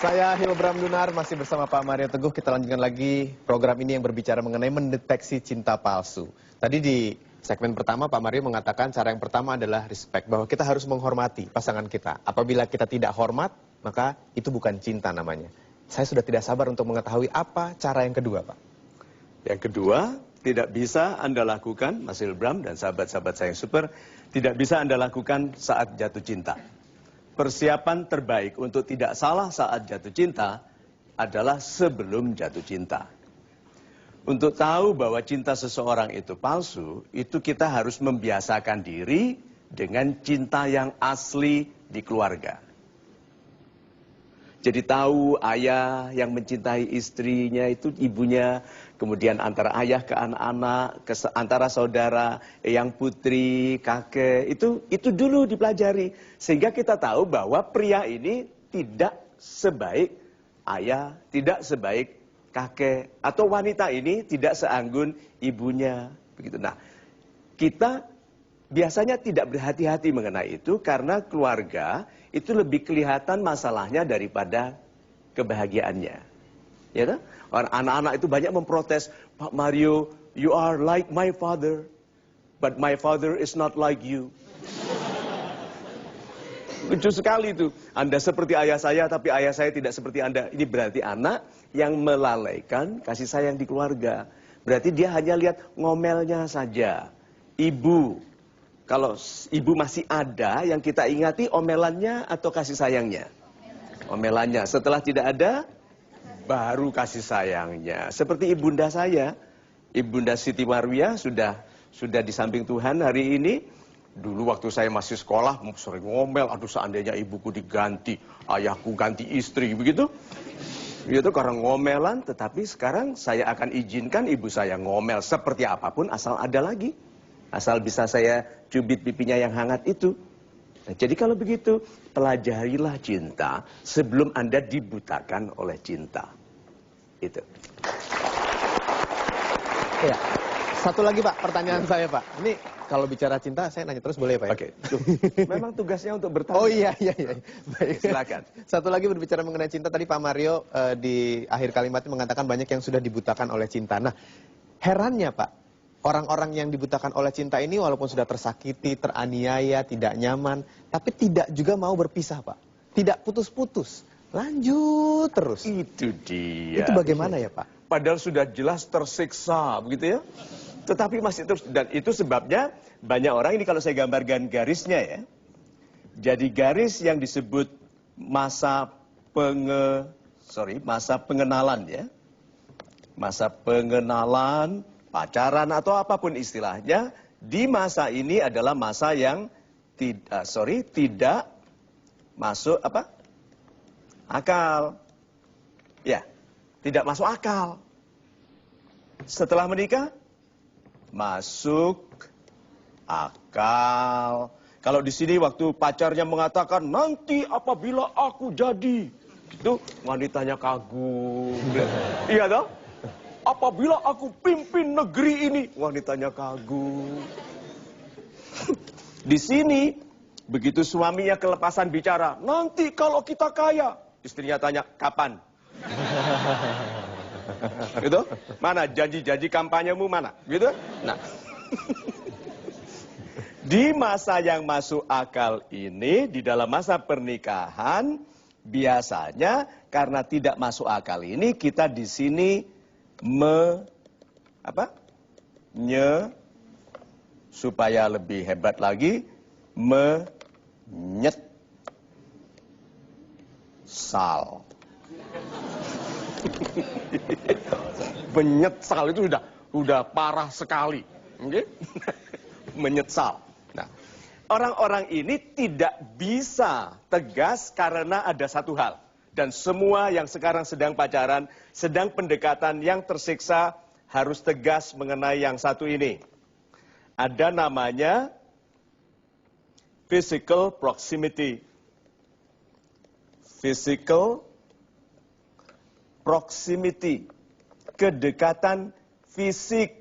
Saya Hil Bramdunar, masih bersama Pak Mario Teguh. Kita lanjutkan lagi program ini yang berbicara mengenai mendeteksi cinta palsu. Tadi di segmen pertama Pak Mario mengatakan cara yang pertama adalah respect, bahwa kita harus menghormati pasangan kita. Apabila kita tidak hormat, maka itu bukan cinta namanya. Saya sudah tidak sabar untuk mengetahui apa cara yang kedua, Pak. Yang kedua, tidak bisa Anda lakukan, Mas Hilbram dan sahabat-sahabat saya yang super, tidak bisa Anda lakukan saat jatuh cinta. Persiapan terbaik untuk tidak salah saat jatuh cinta adalah sebelum jatuh cinta. Untuk tahu bahwa cinta seseorang itu palsu, itu kita harus membiasakan diri dengan cinta yang asli di keluarga. Jadi tahu ayah yang mencintai istrinya itu ibunya, kemudian antara ayah ke anak-anak, antara saudara, yang putri, kakek, itu dulu dipelajari. Sehingga kita tahu bahwa pria ini tidak sebaik ayah, tidak sebaik kakek, atau wanita ini tidak seanggun ibunya. Begitu. Nah, kita biasanya tidak berhati-hati mengenai itu karena keluarga itu lebih kelihatan masalahnya daripada kebahagiaannya. Ya kan? Anak-anak itu banyak memprotes, Pak Mario, you are like my father, but my father is not like you. Lucu sekali itu. Anda seperti ayah saya, tapi ayah saya tidak seperti Anda. Ini berarti anak yang melalaikan kasih sayang di keluarga. Berarti dia hanya lihat ngomelnya saja. Ibu, kalau ibu masih ada, yang kita ingati omelannya atau kasih sayangnya? Omelannya. Setelah tidak ada, baru kasih sayangnya. Seperti ibunda saya, Ibunda Siti Marwiyah sudah di samping Tuhan hari ini. Dulu waktu saya masih sekolah, sering ngomel, aduh seandainya ibuku diganti, ayahku ganti istri, begitu. Itu karena ngomelan, tetapi sekarang saya akan izinkan ibu saya ngomel seperti apapun, asal ada lagi. Asal bisa saya cubit pipinya yang hangat itu. Nah, jadi kalau begitu, pelajarilah cinta sebelum Anda dibutakan oleh cinta. Itu. Ya. Satu lagi Pak, pertanyaan saya Pak. Ini kalau bicara cinta, saya nanya terus boleh ya Pak? Ya? Oke. Memang tugasnya untuk bertanya. Oh iya. Baik. Silakan. Satu lagi berbicara mengenai cinta, tadi Pak Mario di akhir kalimatnya mengatakan banyak yang sudah dibutakan oleh cinta. Nah, herannya Pak, orang-orang yang dibutakan oleh cinta ini walaupun sudah tersakiti, teraniaya, tidak nyaman, tapi tidak juga mau berpisah Pak. Tidak putus-putus, lanjut terus. Itu dia. Itu bagaimana ya Pak? Padahal sudah jelas tersiksa, begitu ya. Tetapi masih terus, dan itu sebabnya banyak orang ini kalau saya gambarkan garisnya ya. Jadi garis yang disebut masa pengenalan ya. Masa pengenalan, pacaran atau apapun istilahnya, di masa ini adalah masa yang tidak masuk akal. Ya, tidak masuk akal. Setelah menikah, masuk akal. Kalau di sini waktu pacarnya mengatakan, nanti apabila aku jadi, itu wanitanya kagum. Iya toh? Apabila aku pimpin negeri ini, wanitanya kagum. Di sini, begitu suaminya kelepasan bicara, nanti kalau kita kaya, istrinya tanya, kapan? Gitu? Mana janji-janji kampanyemu mana? Gitu? Nah, di masa yang masuk akal ini, di dalam masa pernikahan, biasanya karena tidak masuk akal ini, kita di sini supaya lebih hebat lagi, menyesal. Menyesal itu sudah parah sekali. Okay? Menyesal. Nah, orang-orang ini tidak bisa tegas karena ada satu hal. Dan semua yang sekarang sedang pacaran, sedang pendekatan yang tersiksa, harus tegas mengenai yang satu ini. Ada namanya physical proximity. Physical proximity. Kedekatan fisik.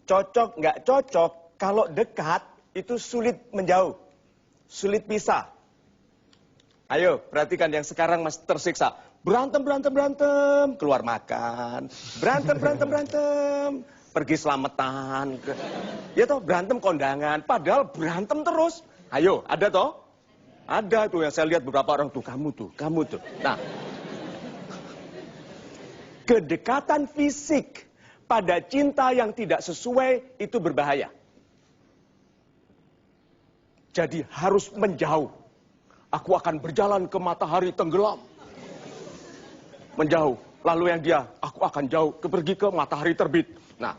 Cocok nggak cocok, kalau dekat itu sulit menjauh. Sulit pisah. Ayo, perhatikan yang sekarang masih tersiksa. Berantem, keluar makan. Berantem, pergi selamatan. Ya toh, berantem kondangan. Padahal berantem terus. Ayo, ada toh? Ada tuh yang saya lihat beberapa orang tuh, kamu tuh. Nah, kedekatan fisik pada cinta yang tidak sesuai itu berbahaya. Jadi harus menjauh. Aku akan berjalan ke matahari tenggelam. Menjauh. Lalu yang dia, aku akan jauh, pergi ke matahari terbit. Nah,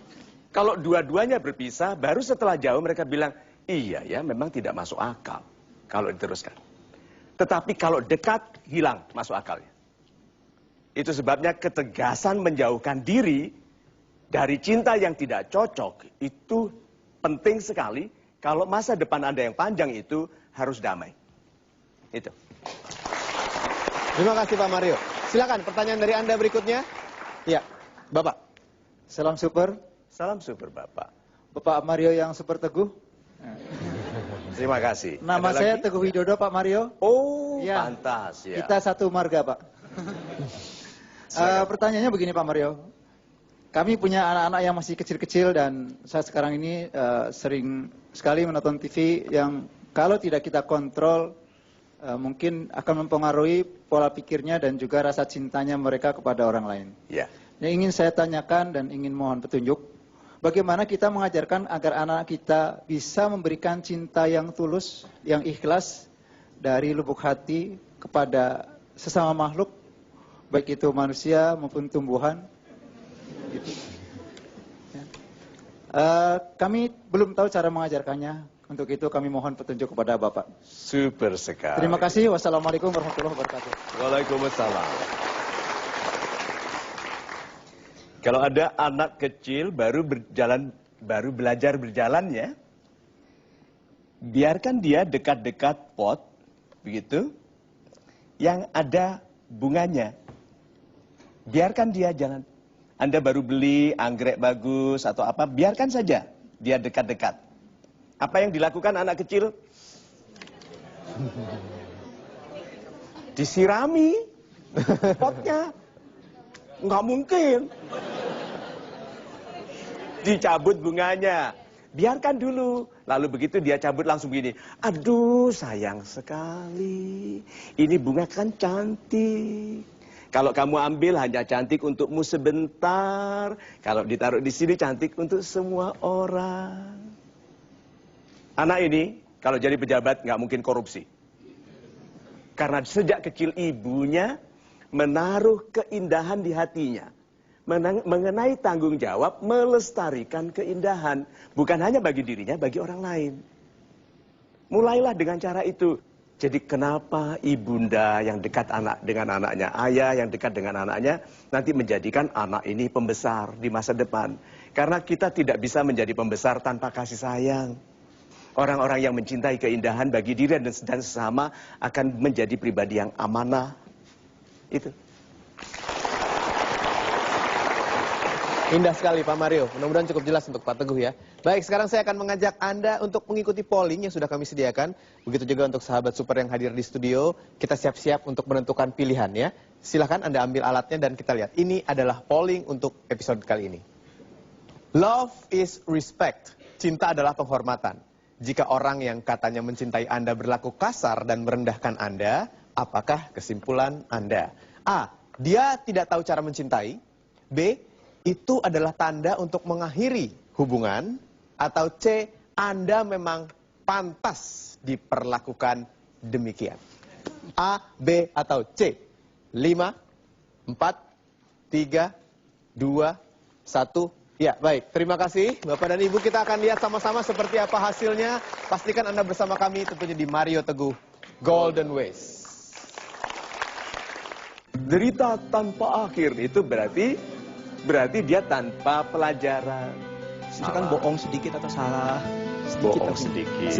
kalau dua-duanya berpisah, baru setelah jauh mereka bilang, iya ya, memang tidak masuk akal. Kalau diteruskan. Tetapi kalau dekat, hilang masuk akalnya. Itu sebabnya ketegasan menjauhkan diri dari cinta yang tidak cocok, itu penting sekali. Kalau masa depan Anda yang panjang itu harus damai. Itu. Terima kasih Pak Mario. Silakan pertanyaan dari Anda berikutnya. Ya, Bapak. Salam super. Salam super Bapak. Bapak Mario yang super teguh. Terima kasih. Nama saya Teguh Widodo, Pak Mario. Oh, ya. Pantas ya. Kita satu marga, Pak. Pertanyaannya begini Pak Mario. Kami punya anak-anak yang masih kecil-kecil dan saya sekarang ini sering sekali menonton TV yang kalau tidak kita kontrol mungkin akan mempengaruhi pola pikirnya dan juga rasa cintanya mereka kepada orang lain. Ya. Yang ingin saya tanyakan dan ingin mohon petunjuk, bagaimana kita mengajarkan agar anak kita bisa memberikan cinta yang tulus, yang ikhlas dari lubuk hati kepada sesama makhluk, baik itu manusia maupun tumbuhan. Gitu. Ya. Kami belum tahu cara mengajarkannya. Untuk itu kami mohon petunjuk kepada Bapak. Super sekali. Terima kasih. Wassalamualaikum warahmatullahi wabarakatuh. Waalaikumsalam. Kalau ada anak kecil baru belajar berjalan ya, biarkan dia dekat-dekat pot, begitu, yang ada bunganya. Biarkan dia jalan. Anda baru beli anggrek bagus atau apa, biarkan saja dia dekat-dekat. Apa yang dilakukan anak kecil? Disirami potnya. Nggak mungkin. Dicabut bunganya. Biarkan dulu. Lalu begitu dia cabut langsung begini. Aduh sayang sekali. Ini bunga kan cantik. Kalau kamu ambil hanya cantik untukmu sebentar. Kalau ditaruh di sini cantik untuk semua orang. Anak ini kalau jadi pejabat nggak mungkin korupsi. Karena sejak kecil ibunya menaruh keindahan di hatinya. Mengenai tanggung jawab melestarikan keindahan. Bukan hanya bagi dirinya, bagi orang lain. Mulailah dengan cara itu. Jadi kenapa ibunda yang dekat dengan anaknya, ayah yang dekat dengan anaknya, nanti menjadikan anak ini pembesar di masa depan. Karena kita tidak bisa menjadi pembesar tanpa kasih sayang. Orang-orang yang mencintai keindahan bagi diri dan sesama akan menjadi pribadi yang amanah. Itu. Indah sekali Pak Mario. Mudah-mudahan cukup jelas untuk Pak Teguh ya. Baik, sekarang saya akan mengajak Anda untuk mengikuti polling yang sudah kami sediakan. Begitu juga untuk sahabat super yang hadir di studio. Kita siap-siap untuk menentukan pilihan ya. Silahkan Anda ambil alatnya dan kita lihat. Ini adalah polling untuk episode kali ini. Love is respect. Cinta adalah penghormatan. Jika orang yang katanya mencintai Anda berlaku kasar dan merendahkan Anda, apakah kesimpulan Anda? A. Dia tidak tahu cara mencintai. B. Itu adalah tanda untuk mengakhiri hubungan. Atau C. Anda memang pantas diperlakukan demikian. A, B, atau C. 5, 4, 3, 2, 1... Ya, baik. Terima kasih Bapak dan Ibu. Kita akan lihat sama-sama seperti apa hasilnya. Pastikan Anda bersama kami tentunya di Mario Teguh Golden Ways. Derita tanpa akhir itu berarti dia tanpa pelajaran. Itu kan bohong sedikit atau salah? Bohong sedikit.